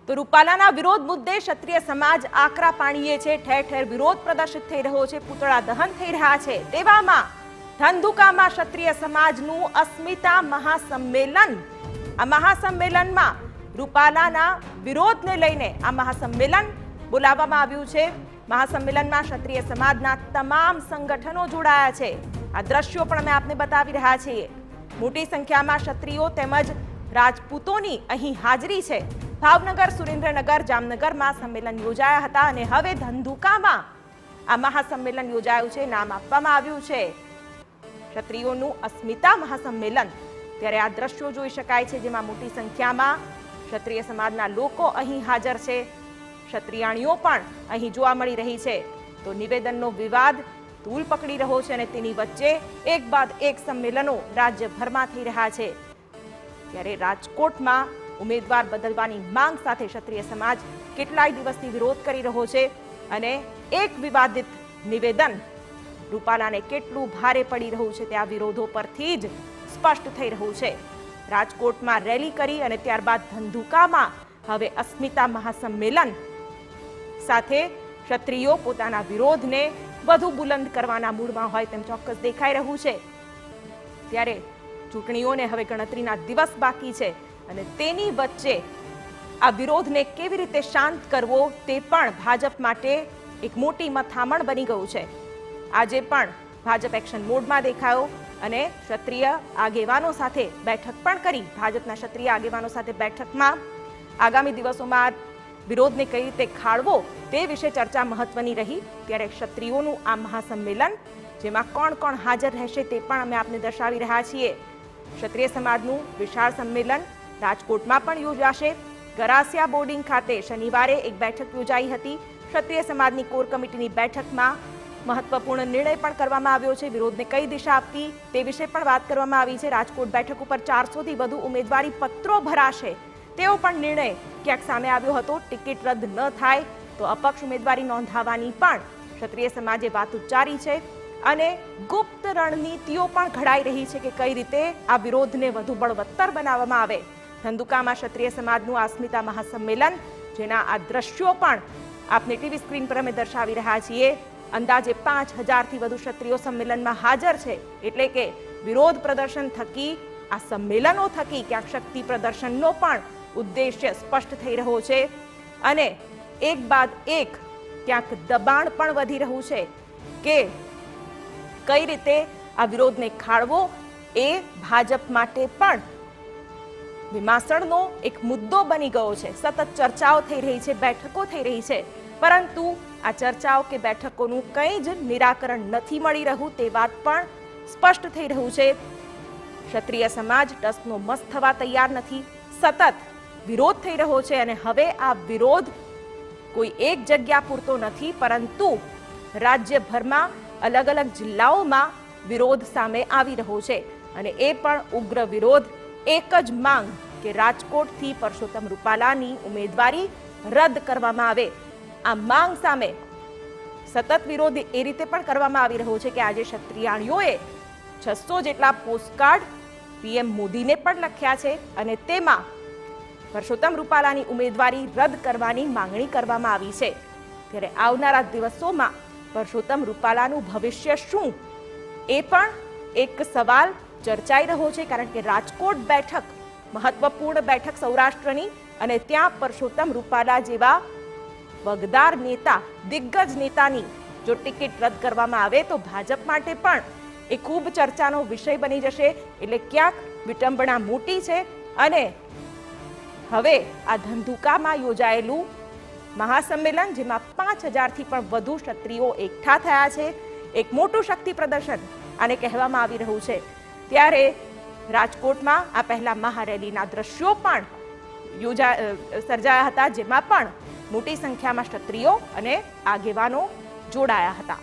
તો રૂપાલાના વિરોધ મુદ્દે ક્ષત્રિય સમાજ આકરા પાણીએ છે। ઠેર ઠેર વિરોધ પ્રદર્શિત થઈ રહ્યો છે, પૂતળા દહન થઈ રહ્યા છે। તેવામાં ધંધુકામાં ક્ષત્રિય સમાજનું અસ્મિતા મહાસંમેલન। આ મહાસંમેલનમાં રૂપાલાના વિરોધને લઈને આ મહાસંમેલન બોલાવવામાં આવ્યું છે। મહાસંમેલનમાં ક્ષત્રિય સમાજના તમામ સંગઠનો જોડાયા છે। આ દ્રશ્યો પણ અમે આપને બતાવી રહ્યા છીએ। મોટી સંખ્યામાં ક્ષત્રિયો તેમજ રાજપૂતોની અહીં હાજરી છે। ભાવનગર, સુરેન્દ્રનગર, જામનગરમાં સંમેલન યોજાયા હતા અને હવે ધંધુકામાં આ મહાસંમેલન યોજાયું છે। નામ આપવામાં આવ્યું છે ક્ષત્રિયોનું અસ્મિતા મહાસંમેલન। ત્યારે આ દ્રશ્યો જોઈ શકાય છે, જેમાં મોટી સંખ્યામાં ક્ષત્રિય સમાજના લોકો અહીં હાજર છે। ક્ષત્રિયાણીઓ પણ અહીં જોવા મળી રહી છે। તો નિવેદનનો વિવાદ તૂલ પકડી રહ્યો છે અને તેની વચ્ચે એક બાદ એક સંમેલનો રાજ્યભરમાં થઈ રહ્યા છે। ત્યારે રાજકોટમાં ઉમેદવાર બદલવાની માંગ સાથે ક્ષત્રિય સમાજ કેટલાય દિવસથી વિરોધ કરી રહ્યો છે અને એક વિવાદિત નિવેદન રૂપાલાને કેટલું ભારે પડી રહ્યું છે તે આ વિરોધો પરથી જ સ્પષ્ટ થઈ રહ્યું છે। રાજકોટમાં રેલી કરી અને ત્યારબાદ ધંધુકામાં હવે અસ્મિતા મહાસંમેલન સાથે ક્ષત્રિયો પોતાના વિરોધને વધુ બુલંદ કરવાના મૂડમાં હોય તેમ ચોક્કસ દેખાઈ રહ્યું છે। ત્યારે ચૂંટણીઓને હવે ગણતરીના દિવસ બાકી છે અને તેની વચ્ચે આ વિરોધને કેવી રીતે શાંત કરવો તે પણ ભાજપ માટે એક મોટી મથામણ બની ગયું છે। આજે પણ ભાજપ એક્શન મોડમાં દેખાયો અને ક્ષત્રિય આગેવાનો સાથે બેઠક પણ કરી। ભાજપના ક્ષત્રિય આગેવાનો સાથે બેઠકમાં આગામી દિવસોમાં વિરોધને કઈ રીતે ખાળવો તે વિશે ચર્ચા મહત્વની રહી। ત્યારે ક્ષત્રિયોનું આ મહાસંમેલન, જેમાં કોણ કોણ હાજર રહેશે તે પણ અમે આપને દર્શાવી રહ્યા છીએ। ક્ષત્રિય સમાજનું વિશાળ સંમેલન રાજકોટમાં પણ યોજાશે। ગરાસિયા બોર્ડિંગ ખાતે શનિવારે એક બેઠક યોજાઈ હતી। ક્ષત્રિય સમાજની કોર કમિટીની બેઠકમાં મહત્વપૂર્ણ નિર્ણય પણ કરવામાં આવ્યો છે। વિરોધને કઈ દિશા આપવી તે વિશે પણ વાત કરવામાં આવી છે। રાજકોટ બેઠક ઉપર 400થી વધુ ઉમેદવારી પત્રો ભરાશે તેવો પણ નિર્ણય ક્યાંક સામે આવ્યો હતો। ટિકિટ રદ ન થાય તો અપક્ષ ઉમેદવારી નોંધાવવાની પણ ક્ષત્રિય સમાજે વાત ઉચ્ચારી છે અને ગુપ્ત રણનીતિઓ પણ ઘડાઈ રહી છે કે કઈ રીતે આ વિરોધને વધુ બળવત્તર બનાવવામાં આવે। ધંધુકામાં ક્ષત્રિય સમાજનું અસ્મિતા મહાસંમેલન, જેના આ દ્રશ્યો પણ આપને ટીવી સ્ક્રીન પર અમે દર્શાવી રહ્યા છીએ। અંદાજે 5000થી વધુ ક્ષત્રિયો સંમેલનમાં હાજર છે। એટલે કે વિરોધ પ્રદર્શન થકી, આ સંમેલનો થકી ક્યાંક શક્તિ પ્રદર્શનનો પણ ઉદ્દેશ્ય સ્પષ્ટ થઈ રહ્યો છે અને એક બાદ એક ક્યાંક દબાણ પણ વધી રહ્યું છે કે કઈ રીતે આ વિરોધને ખાળવો એ ભાજપ માટે પણ વિમાસણનો એક મુદ્દો બની ગયો છે। સતત ચર્ચાઓ થઈ રહી છે, બેઠકો થઈ રહી છે, પરંતુ આ ચર્ચાઓ કે બેઠકોનું કંઈ જ નિરાકરણ નથી મળી રહ્યું તે વાત પણ સ્પષ્ટ થઈ રહ્યું છે। ક્ષત્રિય સમાજ ટસનો મસ થવા તૈયાર નથી। સતત વિરોધ થઈ રહ્યો છે અને હવે આ વિરોધ કોઈ એક જગ્યા પૂરતો નથી, પરંતુ રાજ્યભરમાં અલગ અલગ જિલ્લાઓમાં વિરોધ સામે આવી રહ્યો છે અને એ પણ ઉગ્ર વિરોધ। એક જ માંગ કે રાજકોટથી પરસોત્તમ રૂપાલાની ઉમેદવારી રદ કરવામાં આવે। આ માંગ સામે સતત વિરોધ એ રીતે પણ કરવામાં આવી રહ્યો છે કે આજે ક્ષત્રિયાણીઓએ 600 જેટલા પોસ્ટકાર્ડ પીએમ મોદીને પણ લખ્યા છે અને તેમાં પરસોત્તમ રૂપાલાની ઉમેદવારી રદ કરવાની માંગણી કરવામાં આવી છે। ત્યારે આવનારા દિવસોમાં પરસોત્તમ રૂપાલાનું ભવિષ્ય શું એ પણ એક સવાલ ચર્ચાઈ રહ્યો છે, કારણ કે રાજકોટ બેઠક મહત્વપૂર્ણ બેઠક સૌરાષ્ટ્રની અને ત્યાં પરસોત્તમ રૂપાલા જેવા વગદાર નેતા, દિગ્ગજ નેતાની જો ટિકિટ રદ કરવામાં આવે તો ભાજપ માટે પણ એ ખૂબ ચર્ચાનો વિષય બની જશે। એટલે ક્યાંક વિટંબણા મોટી છે અને હવે આ ધંધુકામાં યોજાયેલું મહાસંમેલન, જેમાં 5000થી પણ વધુ ક્ષત્રિયો એકઠા થયા છે, એક મોટું શક્તિ પ્રદર્શન આને કહેવામાં આવી રહ્યું છે। ત્યારે રાજકોટમાં આ પહેલા મહારેલીના દ્રશ્યો પણ સર્જાયા હતા, જેમાં પણ મોટી સંખ્યામાં ક્ષત્રિયો અને આગેવાનો જોડાયા હતા।